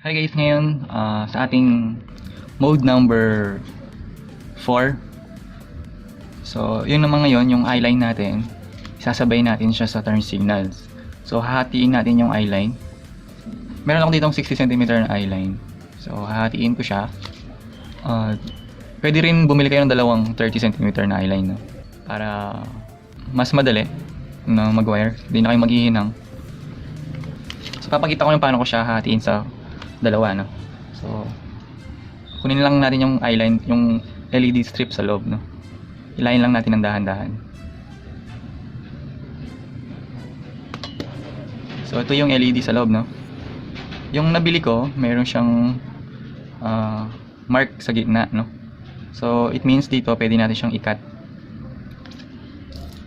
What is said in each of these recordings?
Hi guys, ngayon sa ating mode number 4. So, yun naman ngayon, yung eyeline natin, sasabay natin siya sa turn signals. So, hahatiin natin yung eyeline. Meron ako ditong 60 cm na eyeline. So, hahatiin ko siya. Pwede rin bumili kayo ng dalawang 30 cm na eyeline, no? Para mas madali na mag-wire. Hindi na kayo maghihinang. So, papakita ko yung paano ko siya hahatiin sa dalawa, no? So, kunin lang natin yung eyeline, yung LED strip sa loob, no? Ilayin lang natin ng dahan-dahan. So, ito yung LED sa loob, no? Yung nabili ko, meron siyang mark sa gitna, no? So, it means dito, pwede natin siyang i-cut.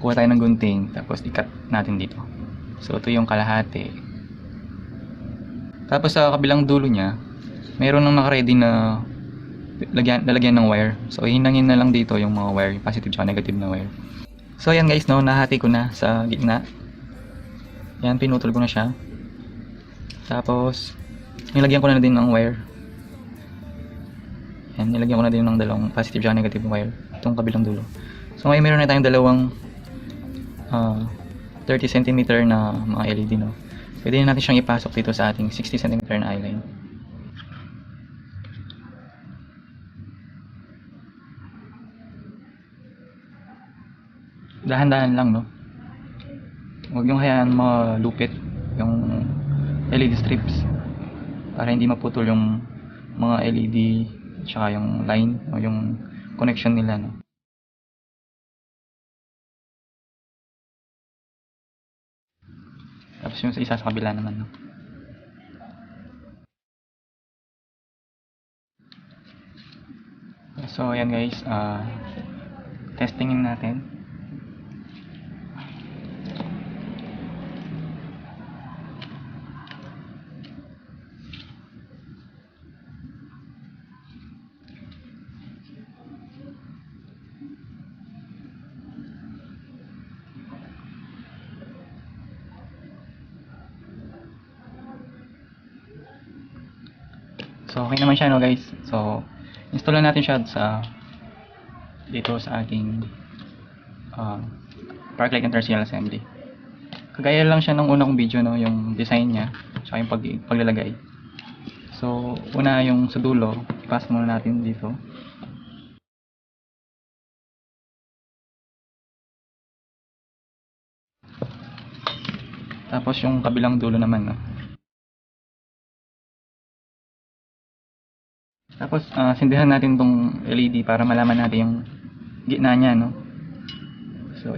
Kuha tayo ng gunting, tapos i-cut natin dito. So, ito yung kalahati. Tapos sa kabilang dulo niya, meron nang naka-ready na lalagyan ng wire. So, hinangin na lang dito yung mga wire, positive at negative na wire. So, ayan guys, no, nahati ko na sa gitna. Yan, pinutol ko na siya. Tapos, nilagyan ko na din ng wire. Yan, nilagyan ko na din ng dalawang positive at negative wire. Itong kabilang dulo. So, ngayon meron na tayong dalawang 30 cm na mga LED, no. Pwede na natin siyang ipasok dito sa ating 60 cm na eyeline. Dahan-dahan lang, no. Huwag yung hayaan malupit yung LED strips para hindi maputol yung mga LED tsaka yung line o yung connection nila, no. Tapos yung sa isa sa kabila naman, no. So ayan guys, testingin natin. So okay naman siya, no guys. So install na natin siya sa dito sa ating park light and turn signal assembly. Kagaya lang siya ng una kong video, no, yung design niya tsaka yung paglalagay. So una yung sa dulo, ipasok muna natin dito. Tapos yung kabilang dulo naman, no. Tapos sindihan natin tong LED para malaman natin yung gitna niya, no. So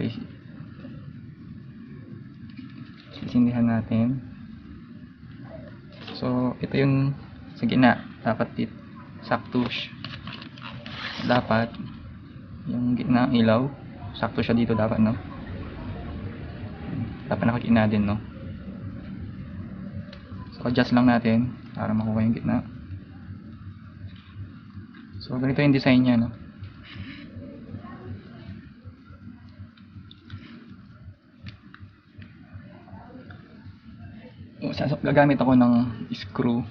isindihan natin. So ito yung sa gitna, dapat sakto dapat yung gitna ilaw sakto siya dito dapat, no. Dapat nakagitna din, no. So adjust lang natin para makuha yung gitna. So ganito yung design niya, no. Gagamit ako ng screw.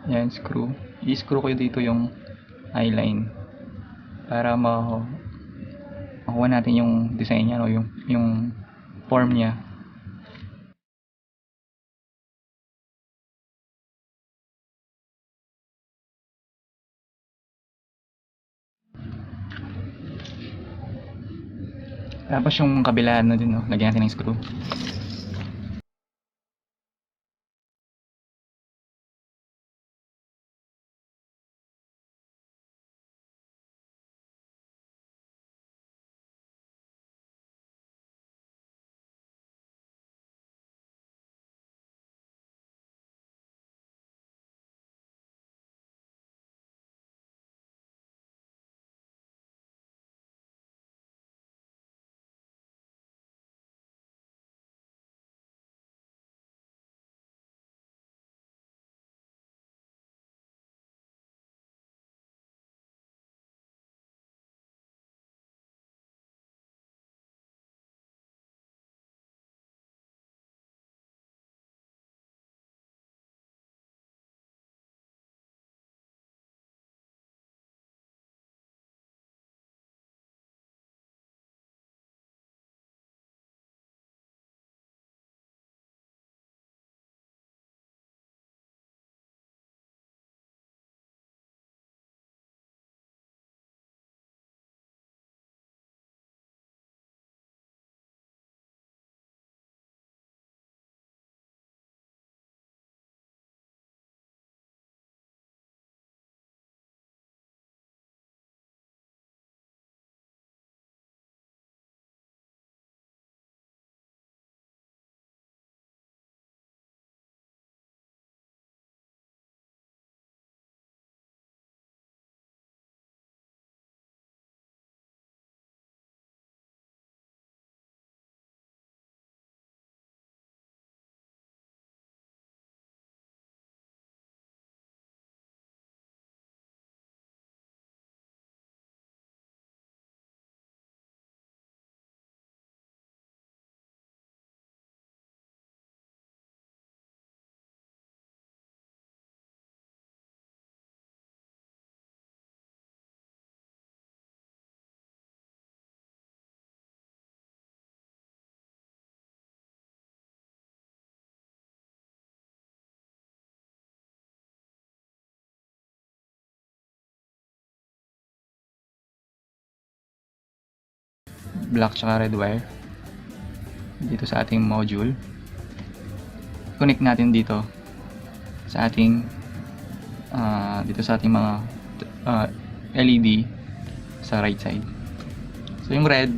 Yan, screw. I-screw ko dito yung eyeline para makuha natin yung design niya, no, yung form niya. Tapos yung kabila na din, no, lagyan natin ng screw. black tsaka red wire dito sa ating module. Connect natin dito sa ating mga LED sa right side. So yung red,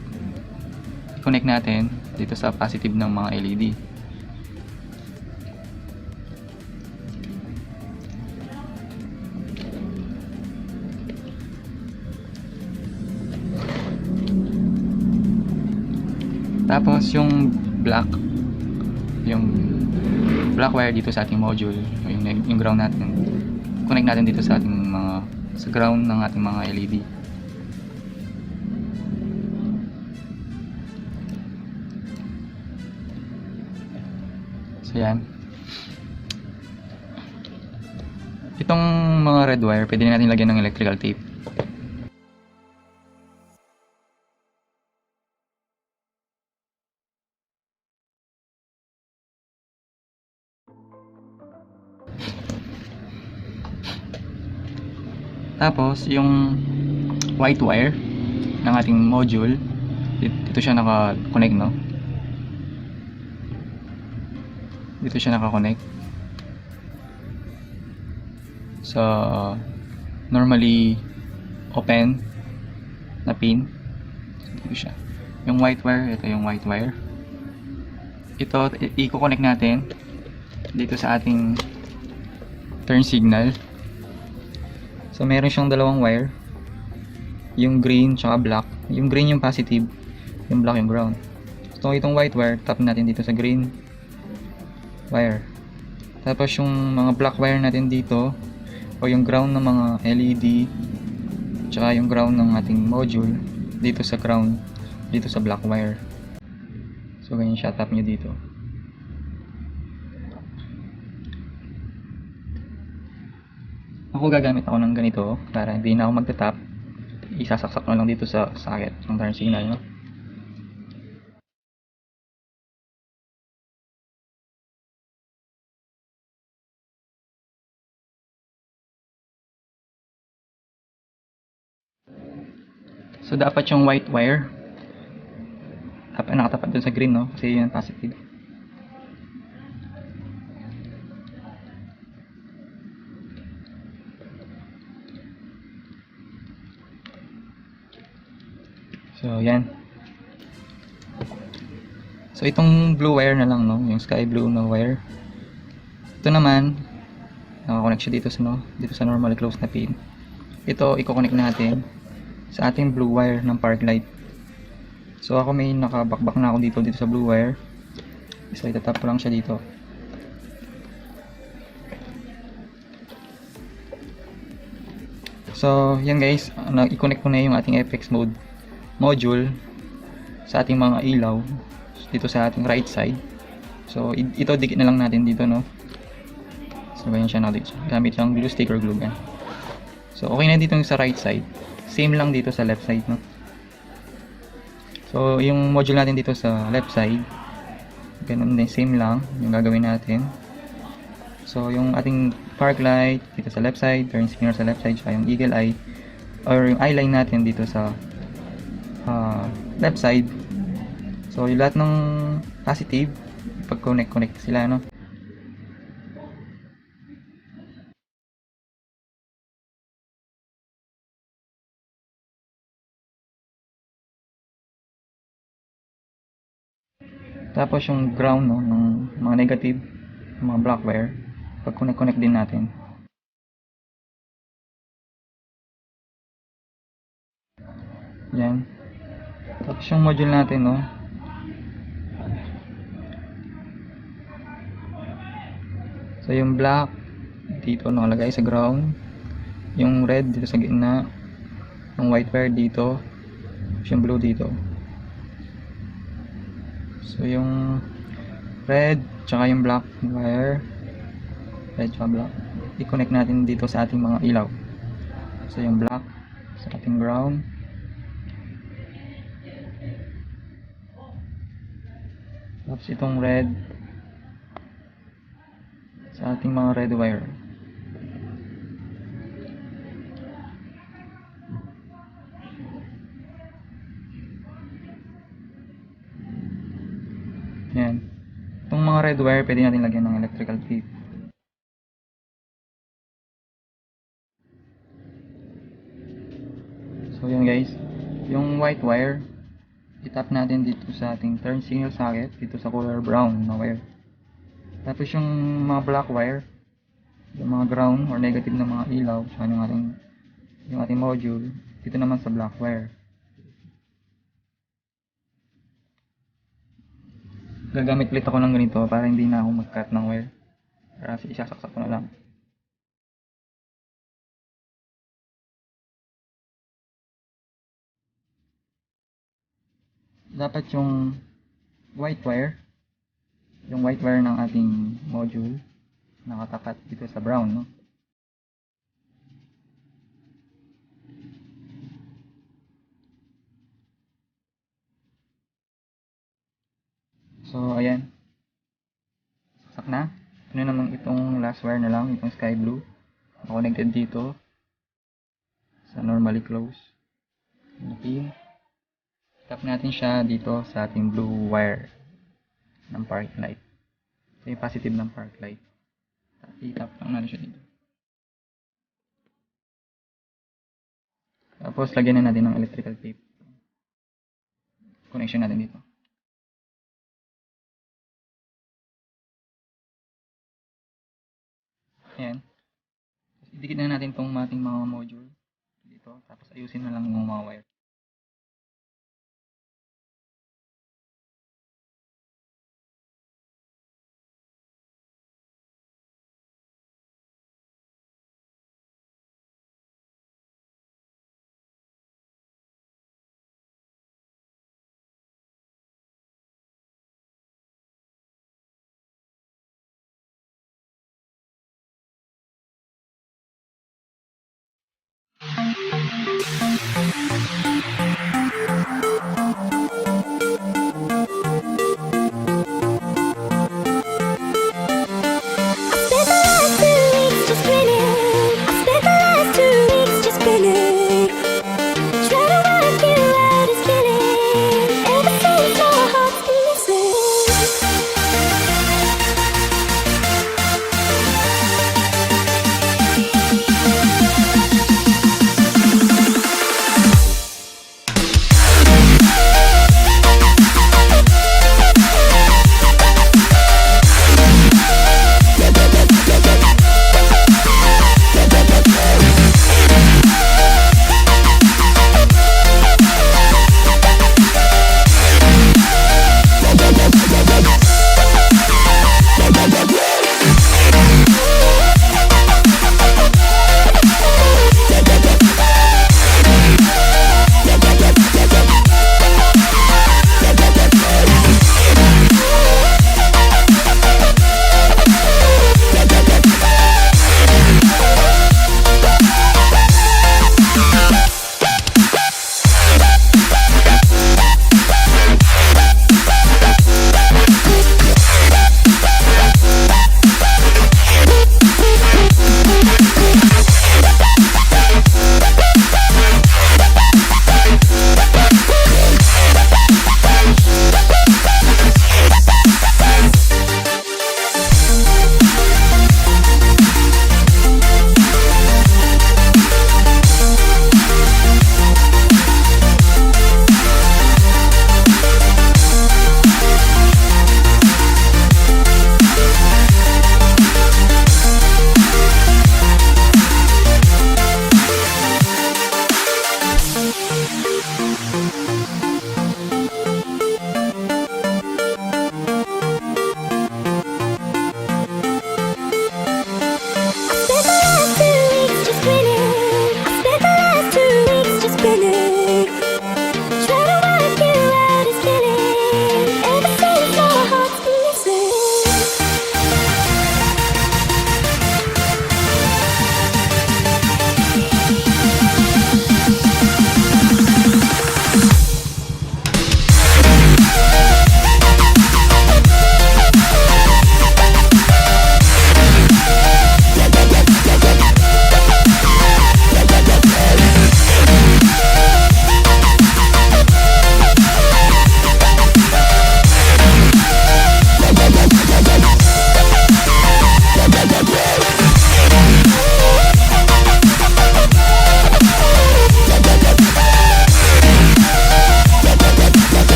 connect natin dito sa positive ng mga LED. Tapos yung black wire dito sa ating module, yung ground natin, connect natin dito sa ating sa ground ng ating mga LED. So yan. Itong mga red wire, pwede natin lagyan ng electrical tape. Tapos yung white wire ng ating module, dito siya naka-connect, no? Dito siya naka-connect. So normally open na pin. Dito siya. Yung white wire, ito yung white wire. Ito i-connect natin dito sa ating turn signal. So meron siyang dalawang wire, yung green tsaka black. Yung green yung positive, yung black yung ground. So itong white wire, tap natin dito sa green wire. Tapos yung mga black wire natin dito, o yung ground ng mga LED tsaka yung ground ng ating module, dito sa ground, dito sa black wire. So ganyan siya, tap nyo dito. Ako gagamit ako ng ganito para hindi na ako magtatap. Isasaksak na lang dito sa socket ng turn signal, no? So dapat yung white wire nakatapat dun sa green, no? Kasi yun positive. So yan. So itong blue wire na lang, no? Yung sky blue na wire. Ito naman naka-connect siya dito sa normally closed na pin. Ito i-connect natin sa ating blue wire ng park light. So ako may nakabakbak na ako dito sa blue wire. So itatap ko lang siya dito. So yan guys, i-connect ko na yung ating FX mode module sa ating mga ilaw dito sa ating right side. So ito dikit na lang natin dito, no? So ganyan siya natin gamit yung glue stick or glue gun. So okay na dito sa right side, same lang dito sa left side, no? So yung module natin dito sa left side, ganun din, same lang yung gagawin natin. So yung ating park light dito sa left side, turn signal sa left side, saka yung eagle eye or yung eye line natin dito sa left side. So yung lahat ng positive, pag connect sila, no? Tapos yung ground, no, ng mga negative, mga black wire, pag connect din natin. Yan. Tapos yung module natin, no, so yung black dito nakalagay sa ground, yung red dito sa gitna, yung white wire dito, yung blue dito. So yung red tsaka yung black wire, red tsaka black, i-connect natin dito sa ating mga ilaw. So yung black sa ating ground, tapos itong red sa ating mga red wire. Ayan. Itong mga red wire, pwede natin lagyan ng electrical tape. So yun guys, yung white wire, itap natin dito sa ating turn signal socket, dito sa color brown na wire. Tapos yung mga black wire, yung mga ground or negative na mga ilaw, so yung ating module, dito naman sa black wire. Gagamit ulit ako ng ganito para hindi na ako mag-cut ng wire. Para isasaksak ko na lang. Dapat yung white wire ng ating module nakatakat dito sa brown, no? So ayan, saksak na. Ano naman itong last wire na lang, itong sky blue, connected dito sa normally close na pin. Tap natin siya dito sa ating blue wire ng park light. Ito yung positive ng park light. I-tap lang natin siya dito. Tapos lagyan na natin ng electrical tape. Connection natin dito. Ayan. Idikit na natin itong ating mga module dito. Tapos ayusin na lang yung mga wire.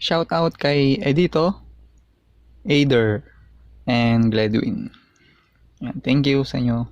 Shout out kay Edito, Aider, and Gledwin. Yan, thank you sa inyo.